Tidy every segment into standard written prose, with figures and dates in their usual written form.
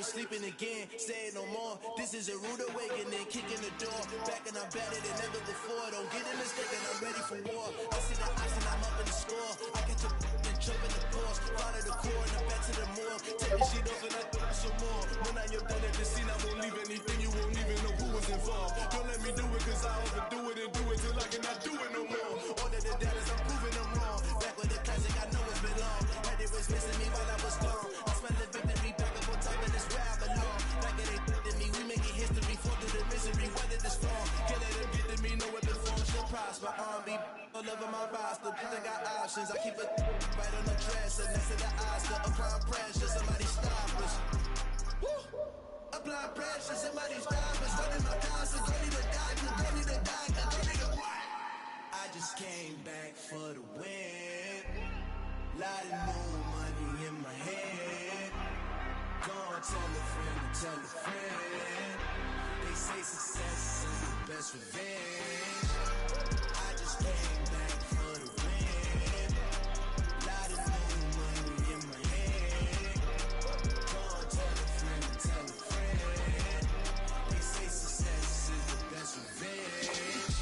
never sleeping again. Say it no more. This is a rude awakening. Kicking the door. Back and I'm better than ever before. Don't get it mistaken, I'm ready for war. I see the ops and I'm up in the score. I catch a and jump in the course. Follow the core and I'm back to the morgue. Take the sheet off and I throw some more. When I you're done at the scene, I won't leave anything. You won't even know who was involved. Don't let me do it cause I overdo it and do it till I cannot do it no more. All of the doubters, I'm proving them wrong. Back with the classic, I know it's been long. Had it was missing me while I was gone. I smell the victory back up on top and it's where I belong. Like it ain't to me, we making history. Fall through the misery, weather the storm. Can't let them get to me, no weapon form should prosper. Be all over my roster, I got options. I keep it right on the dresser, next to the Oscar. Applying pressure, somebody stop us. Woo! Applying pressure, somebody stop us. Running my conscience, go need a doctor, go need a doctor, go need a what? I just came back for the win. Lot of new money in my head. Go and tell a friend and tell a friend. They say success is the best revenge. I just came back for the win. Lot of new money in my head. Go and tell a friend and tell a friend. They say success is the best revenge.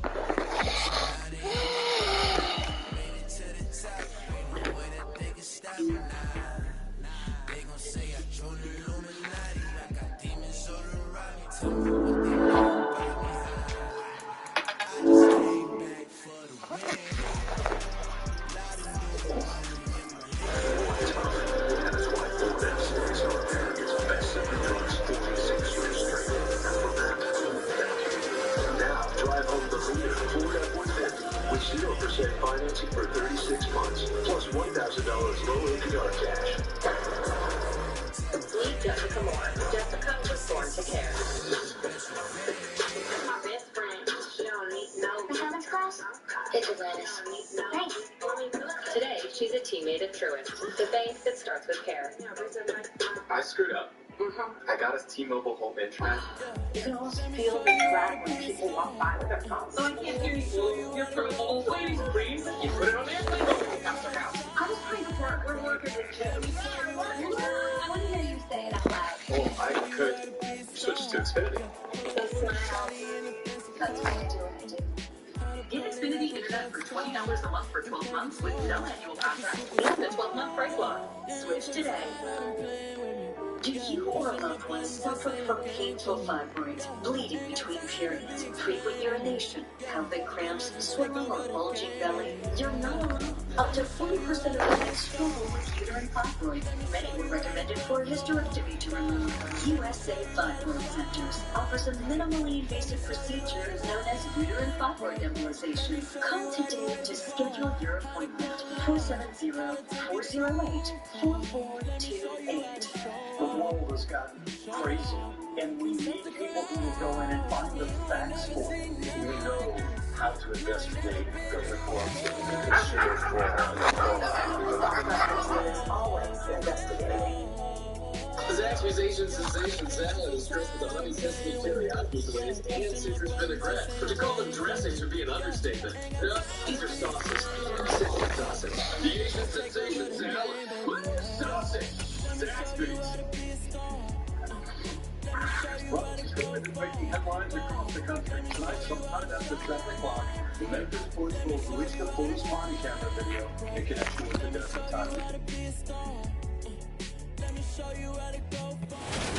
Now they made it to the top. Ain't no way that they can stop me now. They gon' say I joined the Illuminati. I got demons all around me. Tell me what they know about me. I just came back for the win. Lot of new money in my head. Now, drive home the leader Ford F-150 with 0% financing for 36 months, plus $1,000 low APR cash. Meet Jessica Moore. Jessica was born to care. My best friend. She don't need no performance class. It's Atlantis. Thanks. Today, she's a teammate at Truist, the bank that starts with care. I screwed up. I got us T-Mobile home internet. You can also feel the crowd when people walk by with their phones. So I can't hear you. You're from old ladies, please. You put it on airplane mode when it comes to house. I was praying before we're working with Jim. I want to hear you say it out loud. Oh, I could switch to Xfinity. So smile. That's what I do. Get Xfinity Internet for $20 a month for 12 months with no annual contract and a 12-month price lock. Switch today. Do you or a loved one suffer from painful fibroids, bleeding between periods, frequent urination, pelvic cramps, swollen or bulging belly? You're not alone. Up to 40% of women struggle with uterine fibroids. Many were recommended for a hysterectomy to remove. USA Fibroid Centers offers a minimally invasive procedure known as uterine fibroid embolization. Call today to schedule your appointment. 470-408-4428. The world has gotten crazy, and we need people who will go in and find the facts for it. We know how to investigate government corruption. Always investigating. His accusation sensation salad is dressed with a honey sesame teriyaki glaze and citrus vinaigrette. But to call them dressings would be an understatement. No, these are sauces. Citrus sausage. The Asian sensation salad. Sausage. Zaxby's. Well, it's going to be making headlines across the country. Tonight, sometime after 7 o'clock, the Memphis Police will release the police body camera video in connection with the death of Tyler.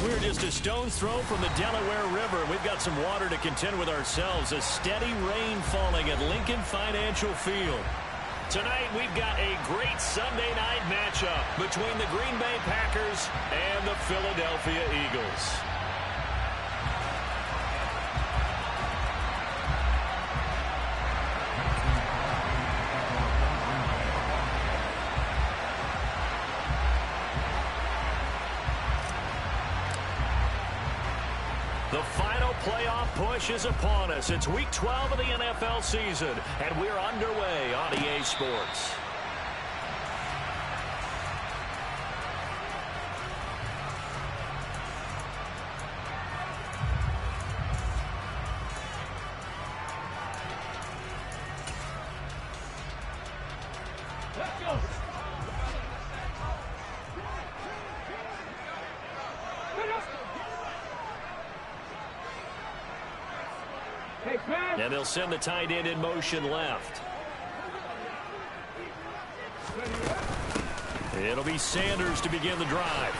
We're just a stone's throw from the Delaware River. We've got some water to contend with ourselves. A steady rain falling at Lincoln Financial Field. Tonight, we've got a great Sunday night matchup between the Green Bay Packers and the Philadelphia Eagles. The final playoff push is upon us. It's week 12 of the NFL season, and we're underway on EA Sports. And they'll send the tight end in motion left. It'll be Sanders to begin the drive.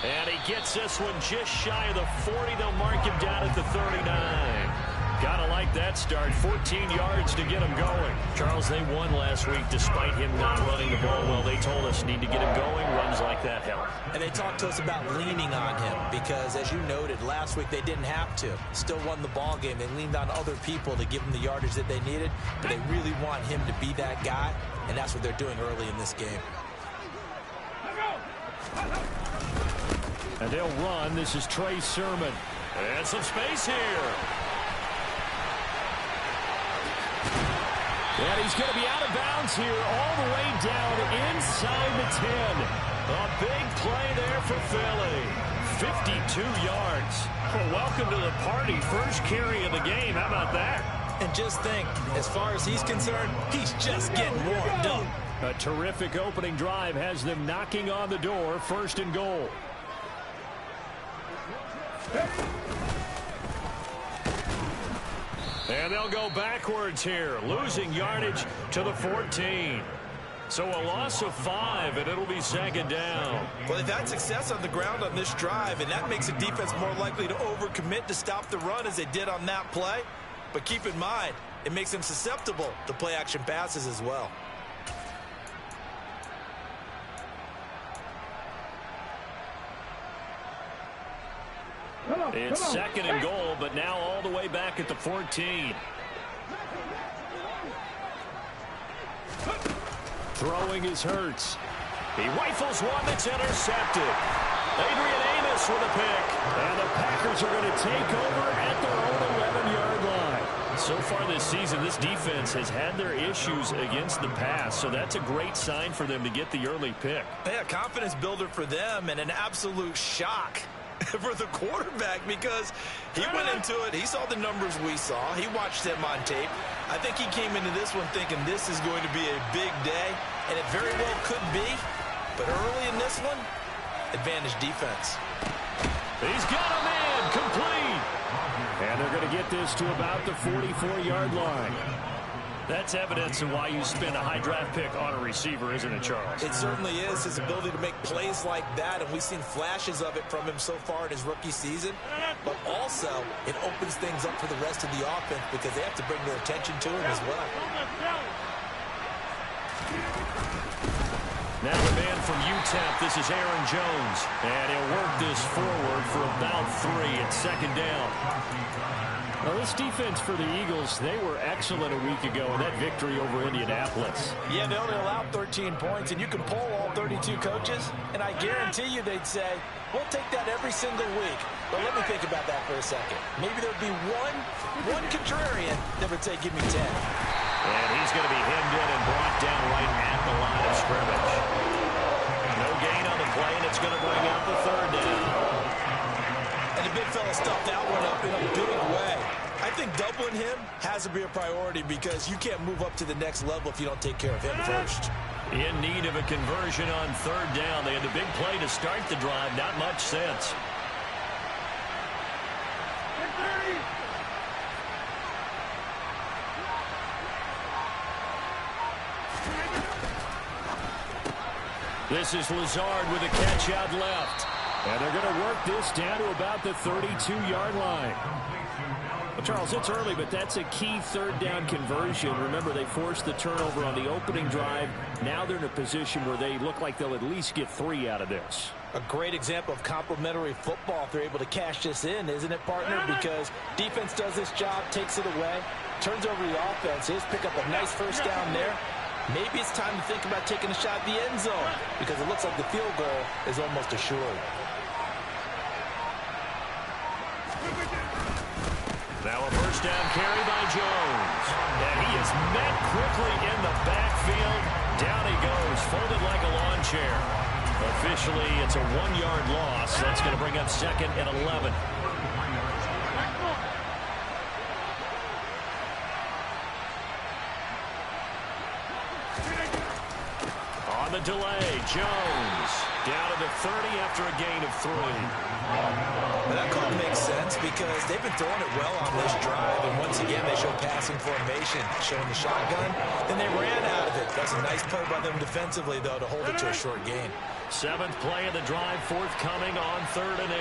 And he gets this one just shy of the 40. They'll mark him down at the 39. Gotta like that start. 14 yards to get him going. Charles, they won last week despite him not running the ball well. They told us need to get him going. Runs like that help. And they talked to us about leaning on him because, as you noted, last week they didn't have to. Still won the ball game. They leaned on other people to give them the yardage that they needed, but they really want him to be that guy, and that's what they're doing early in this game. And they'll run. This is Trey Sermon. And some space here. And he's going to be out of bounds here all the way down inside the 10. A big play there for Philly. 52 yards. Well, welcome to the party. First carry of the game. How about that? And just think, as far as he's concerned, he's just getting warmed up. A terrific opening drive has them knocking on the door. 1st and goal. And they'll go backwards here, losing yardage to the 14. So a loss of 5, and it'll be 2nd down. Well, they've had success on the ground on this drive, and that makes the defense more likely to overcommit to stop the run as they did on that play. But keep in mind, it makes them susceptible to play-action passes as well. It's 2nd and goal, but now all the way back at the 14. Throwing is Hurts. He rifles one that's intercepted. Adrian Amos with a pick. And the Packers are going to take over at their own 11-yard line. So far this season, this defense has had their issues against the pass, so that's a great sign for them to get the early pick. Yeah, confidence builder for them and an absolute shock for the quarterback because he went into it. He saw the numbers we saw. He watched them on tape. I think he came into this one thinking this is going to be a big day, and it very well could be. But early in this one, advantage defense. He's got a man complete. And they're going to get this to about the 44-yard line. That's evidence of why you spend a high draft pick on a receiver, isn't it, Charles? It certainly is, his ability to make plays like that, and we've seen flashes of it from him so far in his rookie season. But also, it opens things up for the rest of the offense because they have to bring their attention to him as well. Now the man from UTEP, this is Aaron Jones. And he'll work this forward for about 3 at 2nd down. Well, this defense for the Eagles, they were excellent a week ago in that victory over Indianapolis. Yeah, they only allowed 13 points, and you can poll all 32 coaches, and I guarantee you they'd say, we'll take that every single week. But let me think about that for a second. Maybe there'd be one contrarian that would say, give me 10. And he's going to be hemmed in and brought down right at the line of scrimmage. No gain on the play, and it's going to bring out the 3rd down. And the big fella stuffed that one up in a big way. I think doubling him has to be a priority because you can't move up to the next level if you don't take care of him first. In need of a conversion on 3rd down. They had the big play to start the drive. Not much sense. This is Lazard with a catch out left. And they're going to work this down to about the 32-yard line. Well, Charles, it's early, but that's a key 3rd down conversion. Remember, they forced the turnover on the opening drive. Now they're in a position where they look like they'll at least get 3 out of this. A great example of complementary football if they're able to cash this in, isn't it, partner? Because defense does this job, takes it away, turns over the offense. He'll pick up a nice 1st down there. Maybe it's time to think about taking a shot at the end zone because it looks like the field goal is almost assured. Now a 1st down carry by Jones. And he is met quickly in the backfield. Down he goes, folded like a lawn chair. Officially, it's a 1-yard loss. That's going to bring up 2nd and 11. On the delay, Jones. Down to the 30 after a gain of 3. Well, that call makes sense because they've been throwing it well on this drive, and once again they show passing formation, showing the shotgun, then they ran out of it. That's a nice play by them defensively, though, to hold it to a short gain. 7th play of the drive forthcoming on 3rd and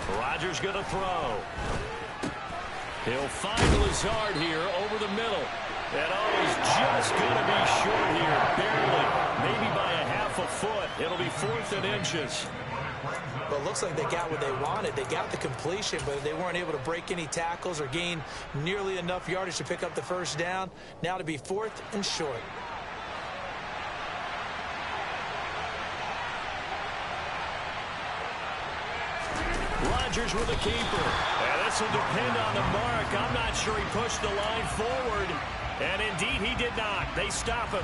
8. Rodgers going to throw. He'll find Lazard here over the middle. And he's just going to be short here, barely, maybe by a half a foot. It'll be 4th and inches. Well, it looks like they got what they wanted. They got the completion, but they weren't able to break any tackles or gain nearly enough yardage to pick up the first down. Now to be 4th and short. Rodgers with a keeper. And this will depend on the mark. I'm not sure he pushed the line forward. And indeed, he did not. They stop him.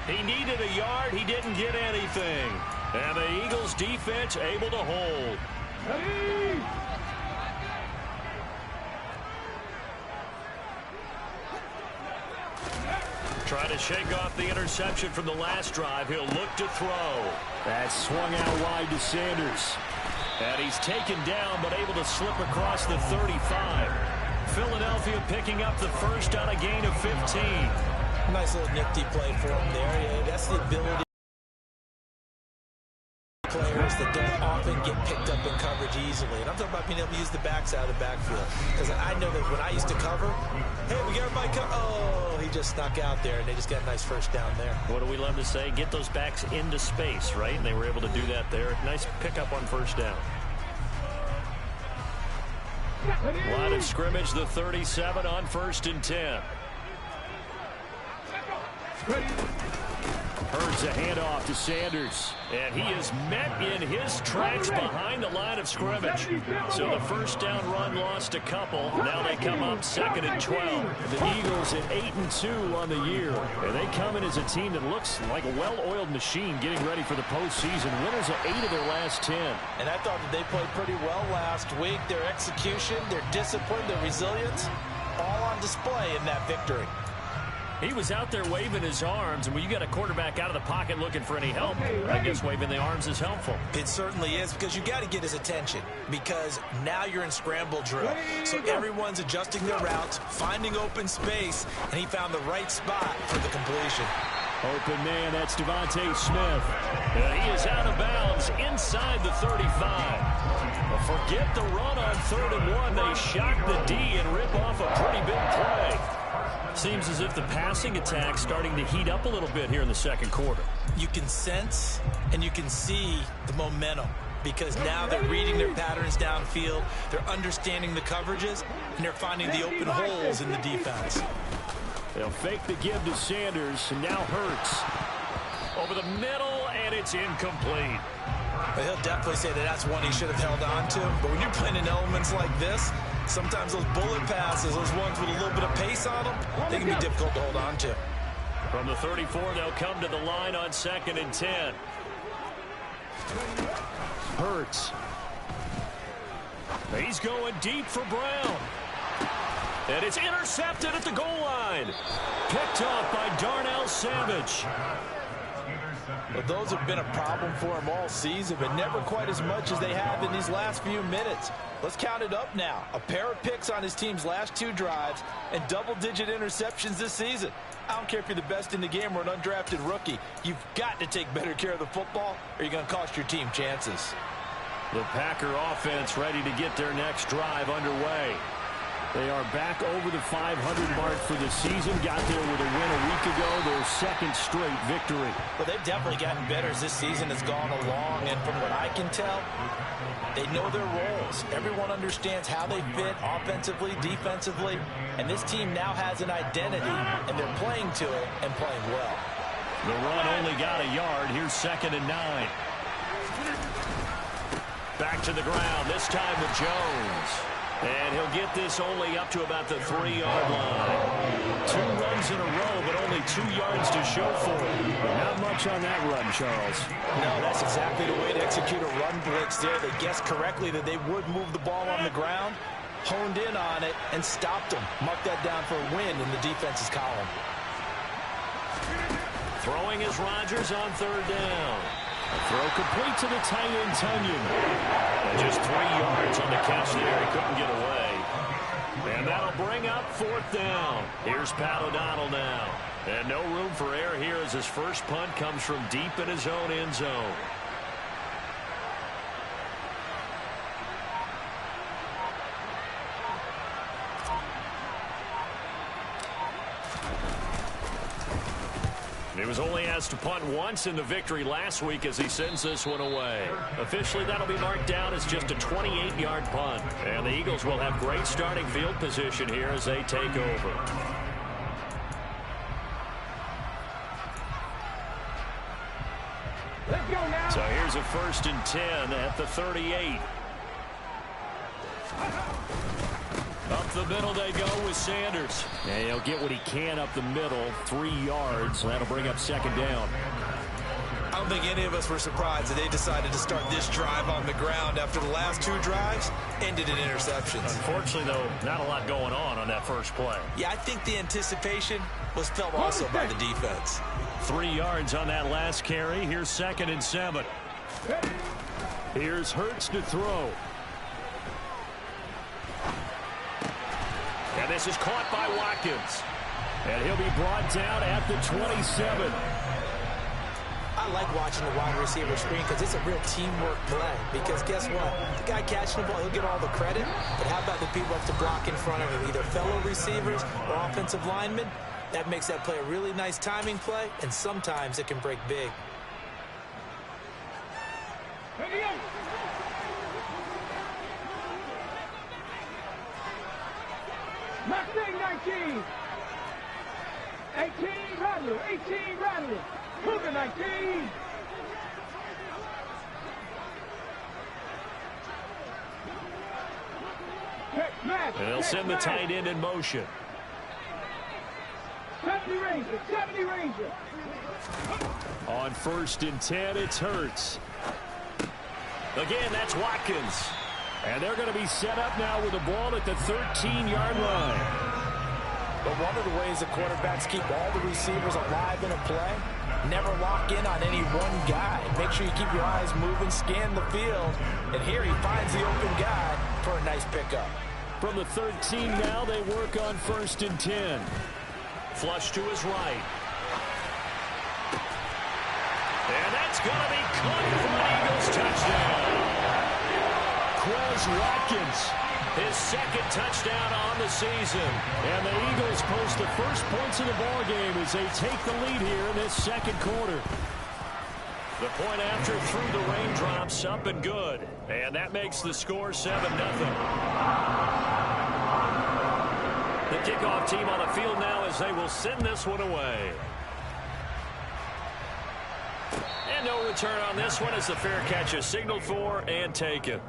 He needed a yard. He didn't get anything. And the Eagles defense able to hold. Trying to shake off the interception from the last drive. He'll look to throw. That swung out wide to Sanders. And he's taken down, but able to slip across the 35. Philadelphia picking up the first on a gain of 15. Nice little nifty play for him there. Yeah, that's the ability of players that don't often get picked up in coverage easily. And I'm talking about being able to use the backside of the backfield. Because I know that when I used to cover, hey, we got everybody cover. Oh, he just snuck out there, and they just got a nice first down there. What do we love to say? Get those backs into space, right? And they were able to do that there. Nice pickup on first down. Line of scrimmage, the 37 on 1st and 10. Hurts a handoff to Sanders. And he is met in his tracks behind the line of scrimmage. So the first down run lost a couple. Now they come up 2nd and 12. The Eagles at 8-2 on the year. And they come in as a team that looks like a well-oiled machine getting ready for the postseason. Winners of 8 of their last 10. And I thought that they played pretty well last week. Their execution, their discipline, their resilience, all on display in that victory. He was out there waving his arms, and when you got a quarterback out of the pocket looking for any help, I guess waving the arms is helpful. It certainly is, because you got to get his attention, because now you're in scramble drill. So everyone's adjusting their routes, finding open space, and he found the right spot for the completion. Open man, that's Devontae Smith. He is out of bounds inside the 35. But forget the run on 3rd and 1. They shock the D and rip off a pretty big play. Seems as if the passing attack's starting to heat up a little bit here in the second quarter. You can sense and you can see the momentum, because now they're reading their patterns downfield, they're understanding the coverages, and they're finding the open holes in the defense. They'll fake the give to Sanders, and now Hurts. Over the middle, and it's incomplete. But he'll definitely say that that's one he should have held on to. But when you're playing in elements like this, sometimes those bullet passes, those ones with a little bit of pace on them, they can be difficult to hold on to. From the 34, they'll come to the line on 2nd and 10. Hurts. He's going deep for Brown. And it's intercepted at the goal line. Picked off by Darnell Savage. Well, those have been a problem for him all season, but never quite as much as they have in these last few minutes. Let's count it up now. A pair of picks on his team's last 2 drives and double-digit interceptions this season. I don't care if you're the best in the game or an undrafted rookie. You've got to take better care of the football, or you're going to cost your team chances. The Packer offense ready to get their next drive underway. They are back over the 500 mark for the season. Got there with a win a week ago, their 2nd straight victory. Well, they've definitely gotten better as this season has gone along, and from what I can tell, they know their roles. Everyone understands how they fit offensively, defensively, and this team now has an identity, and they're playing to it and playing well. The run only got a yard. Here's 2nd and 9. Back to the ground, this time with Jones. And he'll get this only up to about the 3-yard line. 2 runs in a row, but only 2 yards to show for it. Not much on that run, Charles. No, that's exactly the way to execute a run blitz there. They guessed correctly that they would move the ball on the ground, honed in on it and stopped him. Mark that down for a win in the defense's column. Throwing is Rodgers on third down. A throw complete to the tight end, Tunyon. And just 3 yards on the catch there. He couldn't get away. And that'll bring up fourth down. Here's Pat O'Donnell now. And no room for error here as his first punt comes from deep in his own end zone. He was only asked to punt once in the victory last week as he sends this one away. Officially, that'll be marked down as just a 28-yard punt. And the Eagles will have great starting field position here as they take over. Let's go now. So here's a 1st and 10 at the 38. Up the middle they go with Sanders. And he'll get what he can up the middle, 3 yards. That'll bring up 2nd down. I don't think any of us were surprised that they decided to start this drive on the ground after the last 2 drives ended in interceptions. Unfortunately, though, not a lot going on that first play. Yeah, I think the anticipation was felt also by the defense. 3 yards on that last carry. Here's 2nd and 7. Here's Hurts to throw. And this is caught by Watkins. And he'll be brought down at the 27. I like watching the wide receiver screen because it's a real teamwork play. Because guess what? The guy catching the ball, he'll get all the credit. But how about the people up to block in front of him, either fellow receivers or offensive linemen? That makes that play a really nice timing play, and sometimes it can break big. Mustang 19. 18 Rattler. 18 Rattler. Cougar 19. And they'll send the tight end in motion. 70 Ranger. 70 Ranger. On 1st and 10, it's Hurts. Again, that's Watkins. And they're going to be set up now with the ball at the 13-yard line. But one of the ways the quarterbacks keep all the receivers alive in a play, never lock in on any one guy. Make sure you keep your eyes moving, scan the field. And here he finds the open guy for a nice pickup. From the 13 now, they work on 1st and 10. Flush to his right. And that's going to be caught for an Eagles touchdown. Quez Watkins, his 2nd touchdown on the season. And the Eagles post the first points of the ballgame as they take the lead here in this 2nd quarter. The point after through the raindrops, up and good. And that makes the score 7-0. The kickoff team on the field now as they will send this one away. And no return on this one as the fair catch is signaled for and taken.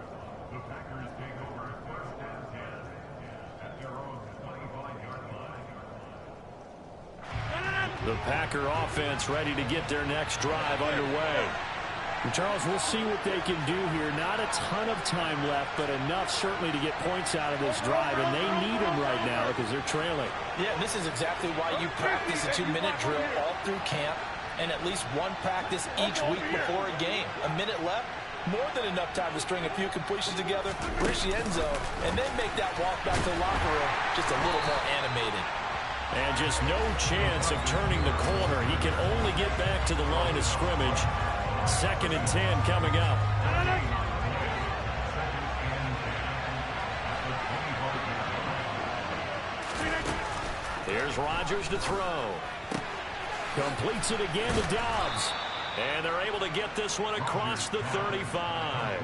The Packer offense ready to get their next drive underway. And Charles, we'll see what they can do here. Not a ton of time left, but enough certainly to get points out of this drive, and they need them right now because they're trailing. Yeah, this is exactly why you practice a 2-minute drill all through camp and at least one practice each week before a game. A minute left, more than enough time to string a few completions together, reach the end zone, and then make that walk back to the locker room just a little more animated. And just no chance of turning the corner. He can only get back to the line of scrimmage. 2nd and 10 coming up. Here's Rodgers to throw. Completes it again to Dobbs. And they're able to get this one across the 35.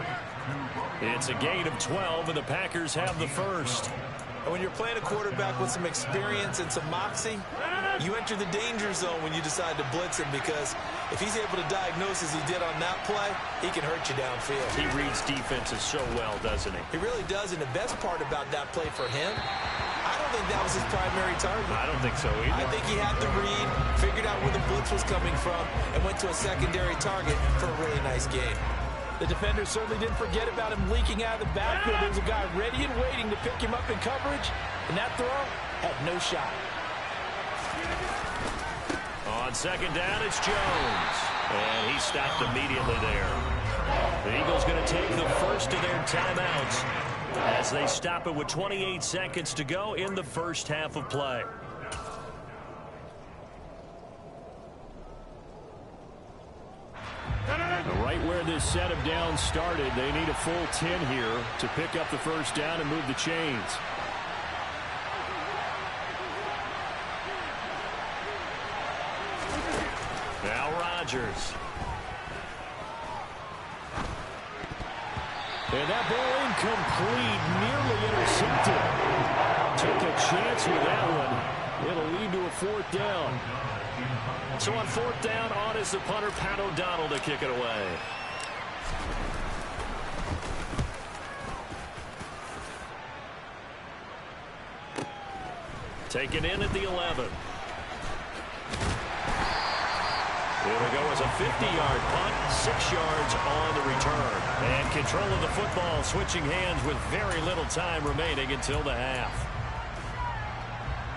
It's a gain of 12, and the Packers have the first. And when you're playing a quarterback with some experience and some moxie, you enter the danger zone when you decide to blitz him, because if he's able to diagnose as he did on that play, he can hurt you downfield. He reads defenses so well, doesn't he? He really does, and the best part about that play for him, I don't think that was his primary target. I don't think so either. I think he had the read, figured out where the blitz was coming from, and went to a secondary target for a really nice game. The defender certainly didn't forget about him leaking out of the backfield. There was a guy ready and waiting to pick him up in coverage, and that throw had no shot. On second down, it's Jones. And he stopped immediately there. The Eagles going to take the first of their timeouts as they stop it with 28 seconds to go in the first half of play. Right where this set of downs started, they need a full 10 here to pick up the first down and move the chains. Now Rodgers. And that ball incomplete, nearly intercepted. Took a chance with that one. It'll lead to a fourth down. So on fourth down, on is the punter, Pat O'Donnell, to kick it away. Taken in at the 11. It'll go as a 50-yard punt, 6 yards on the return. And control of the football, switching hands with very little time remaining until the half.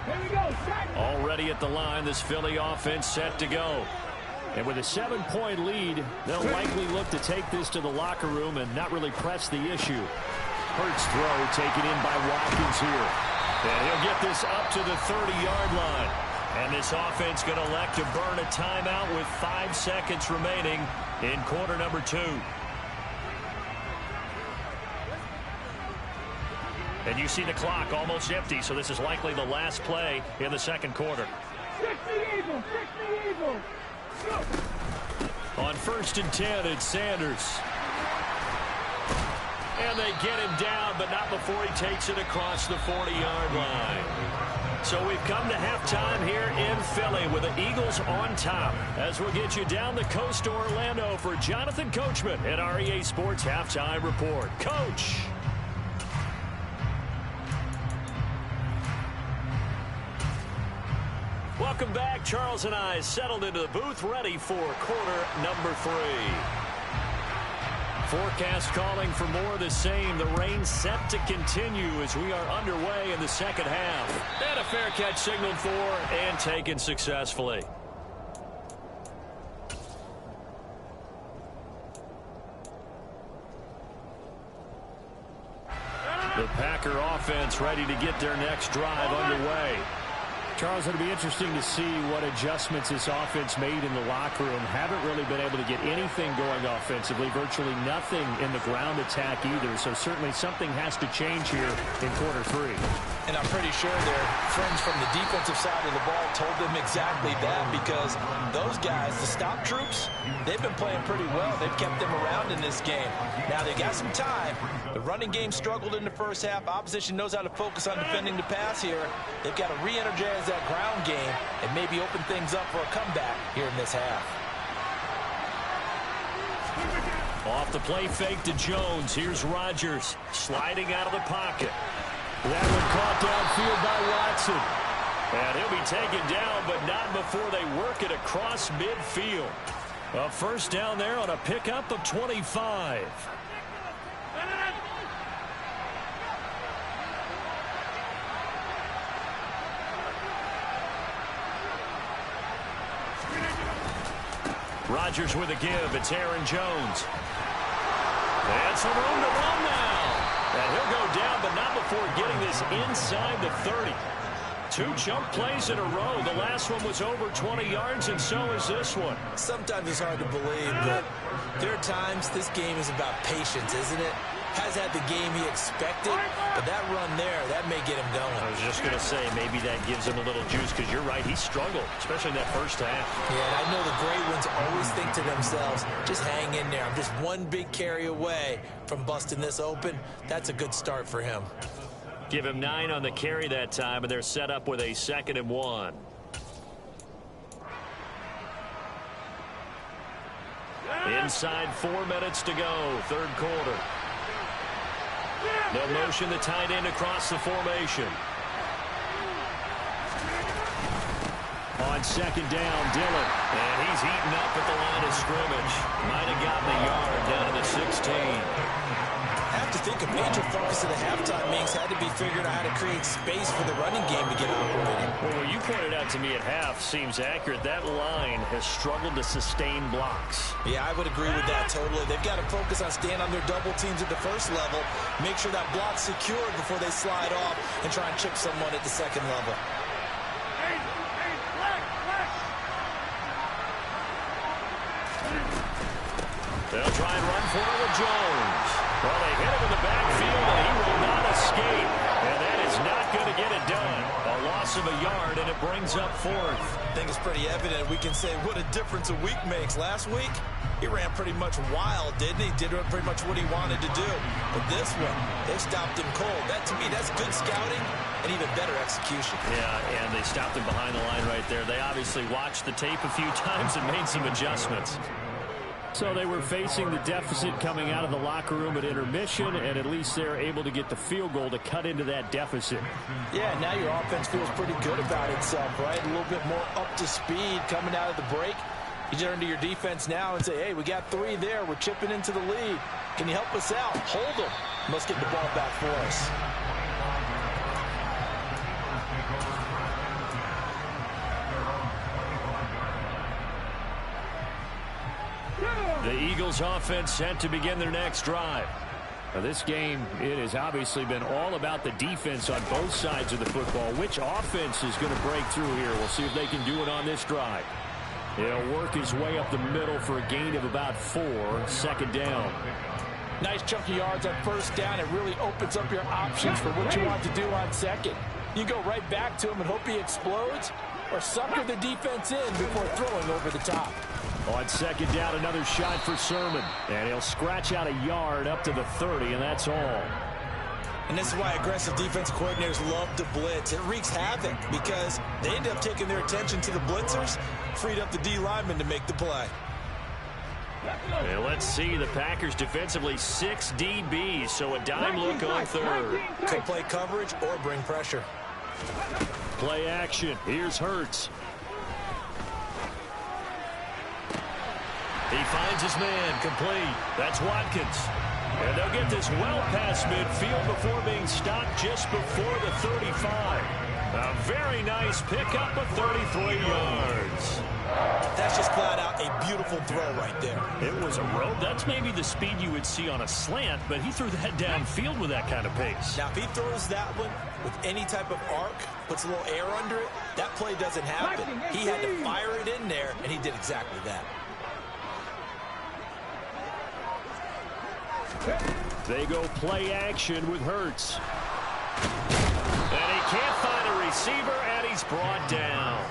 Here we go. Already at the line, this Philly offense set to go. And with a 7-point lead, they'll likely look to take this to the locker room and not really press the issue. Hurts throw taken in by Watkins here. And he'll get this up to the 30-yard line. And this offense going to elect to burn a timeout with 5 seconds remaining in quarter number 2. And you see the clock almost empty, so this is likely the last play in the second quarter. 60 Eagles, 60 Eagles. Go. On first and 10, it's Sanders. And they get him down, but not before he takes it across the 40-yard line. So we've come to halftime here in Philly with the Eagles on top. As we'll get you down the coast to Orlando for Jonathan Coachman at our EA Sports Halftime Report. Coach. Welcome back. Charles and I settled into the booth, ready for quarter number 3. Forecast calling for more of the same. The rain set to continue as we are underway in the second half. And a fair catch signaled for and taken successfully. The Packer offense ready to get their next drive underway. Charles, it'll be interesting to see what adjustments this offense made in the locker room. Haven't really been able to get anything going offensively, virtually nothing in the ground attack either. So certainly something has to change here in quarter 3. And I'm pretty sure their friends from the defensive side of the ball told them exactly that, because those guys, the stop troops, they've been playing pretty well. They've kept them around in this game. Now they got some time. The running game struggled in the first half. Opposition knows how to focus on defending the pass here. They've got to re-energize that ground game and maybe open things up for a comeback here in this half. Off the play fake to Jones. Here's Rodgers sliding out of the pocket. That one caught downfield by Watson. And he'll be taken down, but not before they work it across midfield. A first down there on a pickup of 25. Rodgers with a give. It's Aaron Jones. And some room to run now. And he'll go down, but not before getting this inside the 30. 2 jump plays in a row. The last one was over 20 yards, and so is this one. Sometimes it's hard to believe, but there are times this game is about patience, isn't it? Has had the game he expected, but that run there, that may get him going. I was just going to say, maybe that gives him a little juice, because you're right, he struggled, especially in that first half. Yeah, and I know the great ones always think to themselves, just hang in there. I'm just one big carry away from busting this open. That's a good start for him. Give him 9 on the carry that time, and they're set up with a 2nd and 1. Inside 4 minutes to go, third quarter. They'll motion the tight end across the formation. On second down, Dillon. And he's eaten up at the line of scrimmage. Might have gotten a yard down to the 16. I have to think a major focus of the halftime meetings had to be figuring out how to create space for the running game to get operating. Well, what you pointed out to me at half seems accurate. That line has struggled to sustain blocks. Yeah, I would agree with that totally. They've got to focus on staying on their double teams at the first level, make sure that block's secured before they slide off and try and chip someone at the second level. They'll try and run for it with Jones. Well, they hit him in the backfield, and he will not escape. And that is not going to get it done. A loss of a yard, and it brings up fourth. I think it's pretty evident. We can say what a difference a week makes. Last week, he ran pretty much wild, didn't he? Did pretty much what he wanted to do. But this one, they stopped him cold. That, to me, that's good scouting and even better execution. Yeah, and they stopped him behind the line right there. They obviously watched the tape a few times and made some adjustments. So they were facing the deficit coming out of the locker room at intermission, and at least they're able to get the field goal to cut into that deficit. Yeah, now your offense feels pretty good about itself, right? A little bit more up to speed coming out of the break. You turn to your defense now and say, hey, we got 3 there. We're chipping into the lead. Can you help us out? Hold them. Let's get the ball back for us. The Eagles offense set to begin their next drive. Now, this game, it has obviously been all about the defense on both sides of the football. Which offense is going to break through here? We'll see if they can do it on this drive. He'll work his way up the middle for a gain of about 4. Second down. Nice chunky yards on first down. It really opens up your options for what you want to do on second. You go right back to him and hope he explodes, or sucker the defense in before throwing over the top. On second down, another shot for Sermon. And he'll scratch out a yard up to the 30, and that's all. And this is why aggressive defense coordinators love to blitz. It wreaks havoc because they end up taking their attention to the blitzers, freed up the D lineman to make the play. And let's see the Packers defensively, 6 DBs, so a dime look on third. Could play coverage or bring pressure. Play action. Here's Hurts. He finds his man, complete. That's Watkins. And they'll get this well past midfield before being stopped just before the 35. A very nice pickup of 33 yards. That's just flat out a beautiful throw right there. It was a rope. That's maybe the speed you would see on a slant, but he threw that downfield with that kind of pace. Now, if he throws that one with any type of arc, puts a little air under it, that play doesn't happen. He had to fire it in there, and he did exactly that. They go play action with Hurts. And he can't find a receiver, and he's brought down.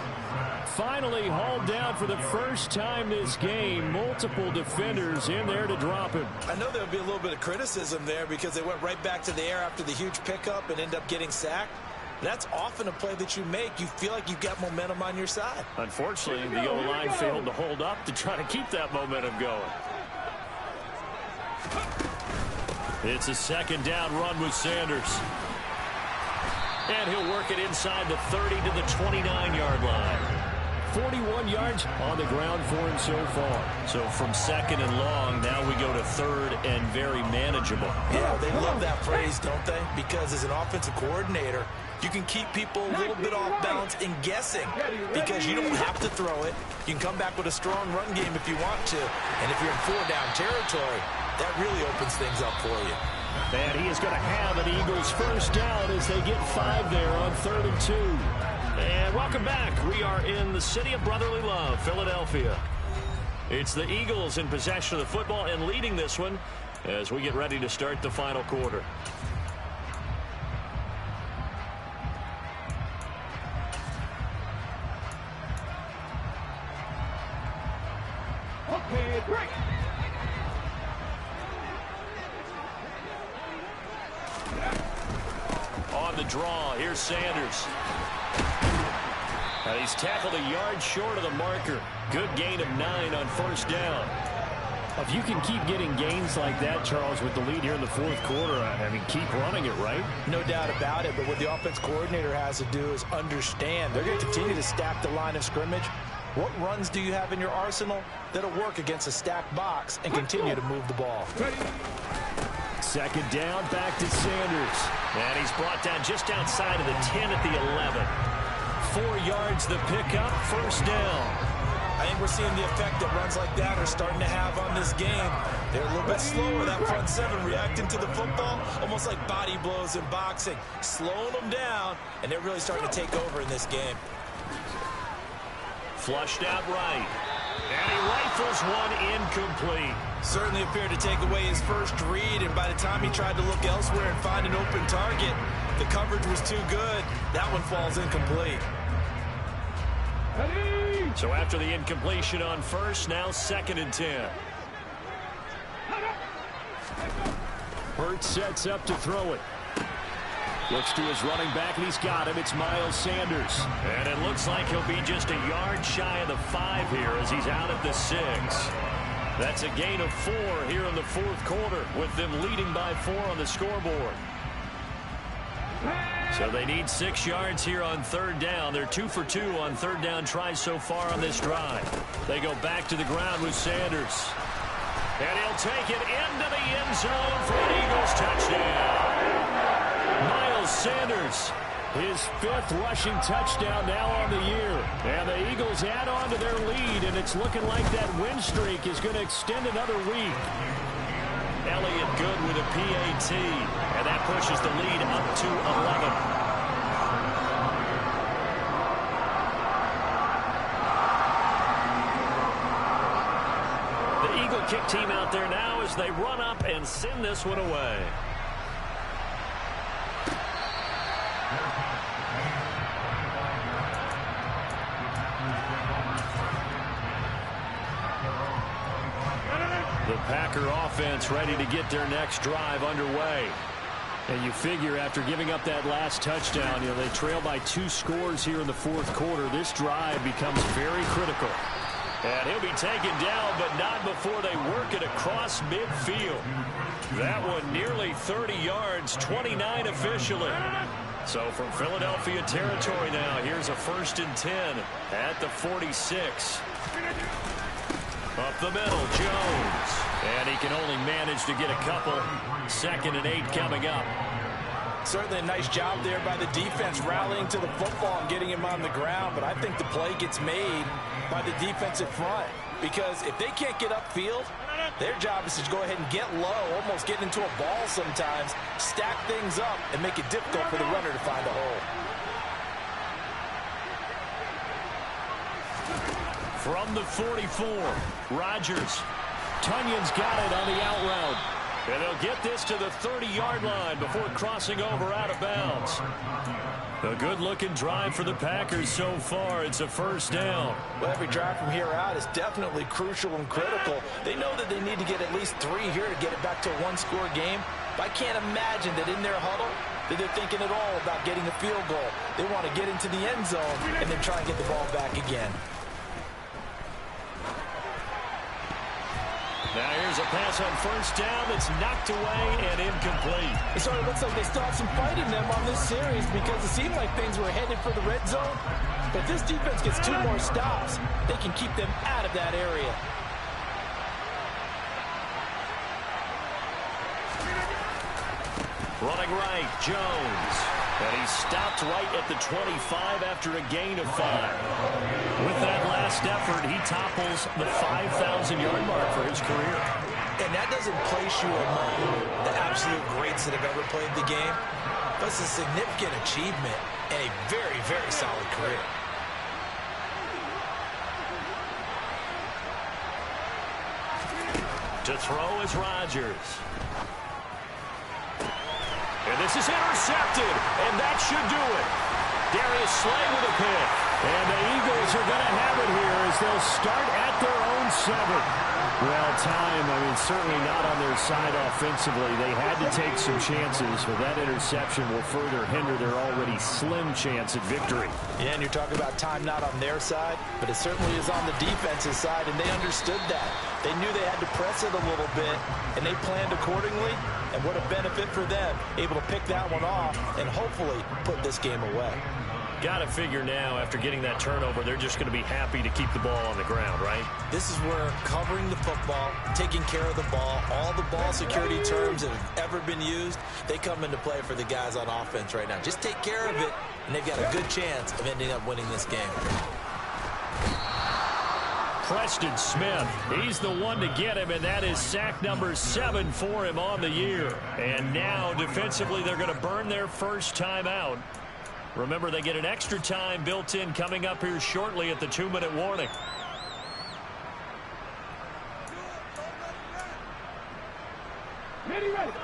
Finally hauled down for the first time this game. Multiple defenders in there to drop him. I know there'll be a little bit of criticism there because they went right back to the air after the huge pickup and end up getting sacked. That's often a play that you make. You feel like you've got momentum on your side. Unfortunately, the O-line failed to hold up to try to keep that momentum going. It's a second down run with Sanders. And he'll work it inside the 30 to the 29-yard line. 41 yards on the ground for him so far. So from second and long, now we go to third and very manageable. Yeah, they love that phrase, don't they? Because as an offensive coordinator, you can keep people a little bit off balance in guessing because you don't have to throw it. You can come back with a strong run game if you want to. And if you're in 4-down territory, that really opens things up for you. And he is going to have an Eagles first down as they get 5 there on 3rd and 2. And welcome back. We are in the city of brotherly love, Philadelphia. It's the Eagles in possession of the football and leading this one as we get ready to start the final quarter. Okay, break. On the draw, here's Sanders. He's tackled a yard short of the marker. Good gain of 9 on first down. If you can keep getting gains like that, Charles, with the lead here in the fourth quarter, I mean, keep running it, right? No doubt about it, but what the offense coordinator has to do is understand they're going to continue to stack the line of scrimmage. What runs do you have in your arsenal that'll work against a stacked box and continue to move the ball? Second down, back to Sanders. And he's brought down just outside of the 10 at the 11. 4 yards the pickup, first down. I think we're seeing the effect that runs like that are starting to have on this game. They're a little bit slower, that front seven, reacting to the football, almost like body blows in boxing, slowing them down, and they're really starting to take over in this game. Flushed out right, and he rifles one incomplete. Certainly appeared to take away his first read, and by the time he tried to look elsewhere and find an open target, the coverage was too good. That one falls incomplete. So after the incompletion on first, now 2nd and 10. Hurts sets up to throw it. Looks to his running back, and he's got him. It's Miles Sanders. And it looks like he'll be just a yard shy of the 5 here as he's out at the 6. That's a gain of 4 here in the fourth quarter, with them leading by 4 on the scoreboard. So they need 6 yards here on third down. They're 2 for 2 on third down tries so far on this drive. They go back to the ground with Sanders. And he'll take it into the end zone for an Eagles touchdown. Miles Sanders, his 5th rushing touchdown now on the year. And the Eagles add on to their lead, and it's looking like that win streak is going to extend another week. Elliott good with a PAT, and that pushes the lead up to 11. The Eagle kick team out there now as they run up and send this one away. The Packer offense ready to get their next drive underway. And you figure after giving up that last touchdown, they trail by 2 scores here in the fourth quarter. This drive becomes very critical. And he'll be taken down, but not before they work it across midfield. That one nearly 30 yards, 29 officially. So from Philadelphia territory now, here's a 1st and 10 at the 46. Up the middle, Jones. And he can only manage to get a couple. 2nd and 8 coming up. Certainly a nice job there by the defense rallying to the football and getting him on the ground. But I think the play gets made by the defensive front. Because if they can't get upfield, their job is to go ahead and get low, almost get into a ball sometimes, stack things up, and make it difficult for the runner to find a hole. From the 44, Rodgers. Tunyon's got it on the out route. And they'll get this to the 30-yard line before crossing over out of bounds. A good-looking drive for the Packers so far. It's a first down. Well, every drive from here out is definitely crucial and critical. They know that they need to get at least 3 here to get it back to a 1-score game. But I can't imagine that in their huddle that they're thinking at all about getting a field goal. They want to get into the end zone and then try and get the ball back again. Now here's a pass on first down that's knocked away and incomplete. It sort of looks like they still have some fight in them on this series because it seemed like things were headed for the red zone. But if this defense gets 2 more stops, they can keep them out of that area. Running right, Jones. And he stopped right at the 25 after a gain of 5. With that last effort, he topples the 5,000-yard mark for his career. And that doesn't place you among the absolute greats that have ever played the game. But it's a significant achievement and a very, very solid career. To throw is Rodgers. And this is intercepted, and that should do it. Darius Slay with a pick. And the Eagles are going to have it here as they'll start at their own 7. Well, time, certainly not on their side offensively. They had to take some chances, but that interception will further hinder their already slim chance at victory. Yeah, and you're talking about time not on their side, but it certainly is on the defensive side, and they understood that. They knew they had to press it a little bit, and they planned accordingly, and what a benefit for them, able to pick that one off and hopefully put this game away. Got to figure now, after getting that turnover, they're just going to be happy to keep the ball on the ground, right? This is where covering the football, taking care of the ball, all the ball security terms that have ever been used, they come into play for the guys on offense right now. Just take care of it, and they've got a good chance of ending up winning this game. Preston Smith, he's the one to get him, and that is sack number 7 for him on the year. And now, defensively, they're going to burn their first time out. Remember, they get an extra time built in coming up here shortly at the 2-minute warning.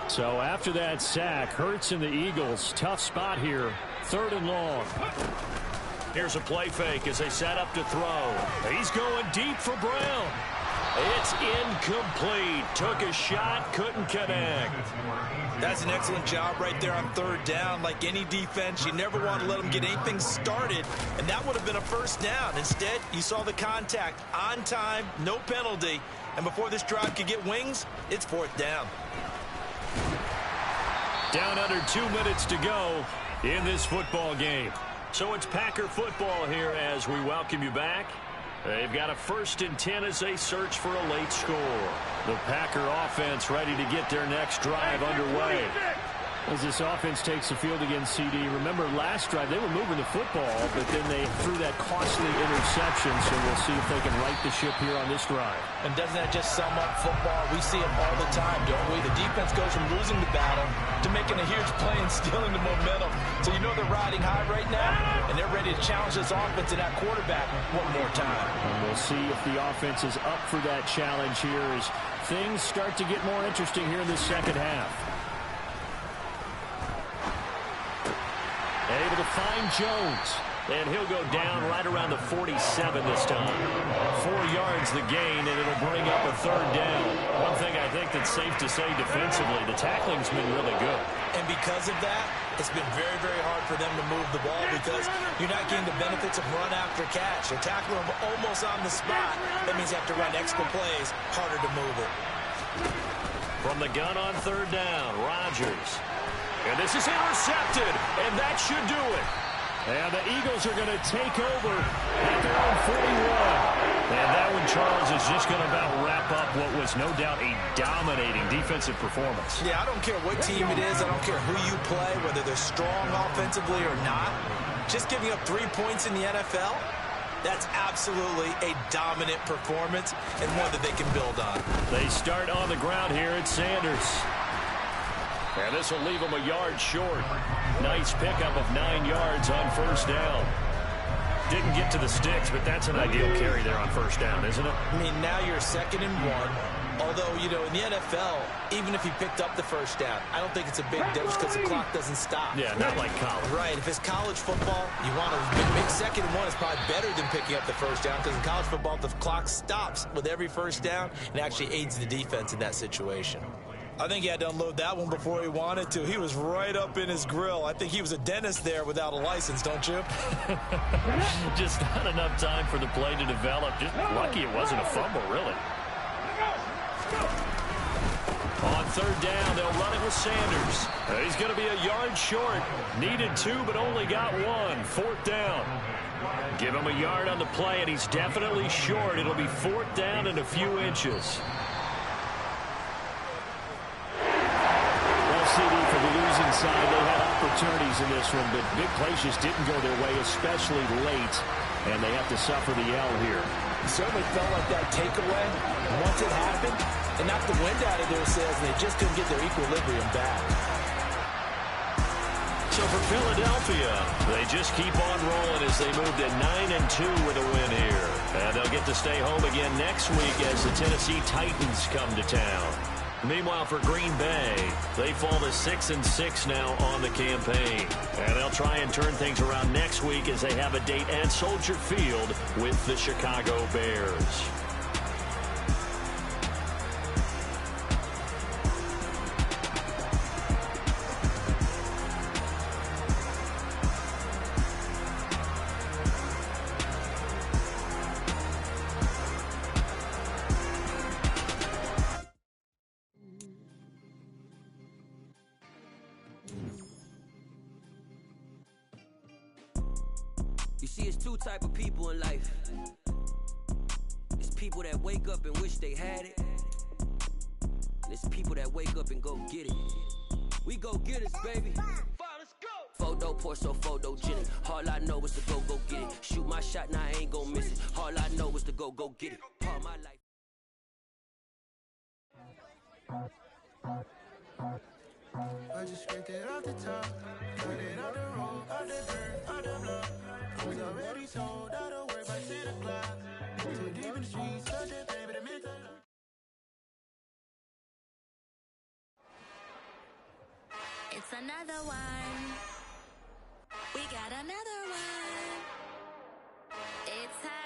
So after that sack, Hurts and the Eagles, tough spot here, 3rd and long. Here's a play fake as they set up to throw. He's going deep for Brown. It's incomplete. Took a shot, couldn't connect. That's an excellent job right there on 3rd down. Like any defense, you never want to let them get anything started, and that would have been a first down. Instead, you saw the contact on time, no penalty, and before this drive could get wings, it's 4th down. Down under 2 minutes to go in this football game. So it's Packer football here as we welcome you back. They've got a 1st and 10 as they search for a late score. The Packer offense ready to get their next drive underway. As this offense takes the field against CD, remember last drive they were moving the football, but then they threw that costly interception, so we'll see if they can right the ship here on this drive. And doesn't that just sum up football? We see it all the time, don't we? The defense goes from losing the battle to making a huge play and stealing the momentum. So you know they're riding high right now, and they're ready to challenge this offense and that quarterback one more time. And we'll see if the offense is up for that challenge here as things start to get more interesting here in the second half. Able to find Jones. And he'll go down right around the 47 this time. 4 yards the gain, and it'll bring up a 3rd down. One thing I think that's safe to say defensively, the tackling's been really good. And because of that, it's been very, very hard for them to move the ball because you're not getting the benefits of run after catch. They're tackling them almost on the spot. That means you have to run extra plays, harder to move it. From the gun on 3rd down, Rodgers. And this is intercepted, and that should do it. And the Eagles are going to take over at their own 41. And that one, Charles, is just going to about wrap up what was no doubt a dominating defensive performance. Yeah, I don't care what team it is. I don't care who you play, whether they're strong offensively or not. Just giving up 3 points in the NFL, that's absolutely a dominant performance and one that they can build on. They start on the ground here at Sanders. And this will leave them a yard short. Nice pickup of 9 yards on 1st down. Didn't get to the sticks, but that's an ideal carry there on 1st down, isn't it? I mean, now you're 2nd and 1. Although, you know, in the NFL, even if you picked up the 1st down, I don't think it's a big difference because the clock doesn't stop. Yeah, not like college. Right. If it's college football, you want to make 2nd and 1 is probably better than picking up the 1st down because in college football, the clock stops with every 1st down and actually aids the defense in that situation. I think he had to unload that one before he wanted to. He was right up in his grill. I think he was a dentist there without a license, don't you? Just not enough time for the play to develop. Just lucky it wasn't a fumble, really. On 3rd down, they'll run it with Sanders. He's going to be a yard short. Needed 2, but only got 1. 4th down. Give him a yard on the play, and he's definitely short. It'll be 4th down and a few inches. CD for the losing side. They had opportunities in this one, but big plays just didn't go their way, especially late, and they have to suffer the L here. It certainly felt like that takeaway. Once it happened, it knocked the wind out of their sails, and they just couldn't get their equilibrium back. So for Philadelphia, they just keep on rolling as they move to 9-2 with a win here. And they'll get to stay home again next week as the Tennessee Titans come to town. Meanwhile, for Green Bay, they fall to 6-6 now on the campaign. And they'll try and turn things around next week as they have a date at Soldier Field with the Chicago Bears. You see, it's two type of people in life. It's people that wake up and wish they had it. And it's people that wake up and go get it. We go get it, baby. Let's go. Photo pour so photogenic. All I know is to go get it. Shoot my shot, now I ain't gon' miss it. All I know is to go get it. All my life. I just scraped it off the top, cut it off the road, off the dirt, off the block. I was already told out of work by 10 o'clock. Too deep in the streets, such a thing, but it meant a lot. It's another one. We got another one. It's hot.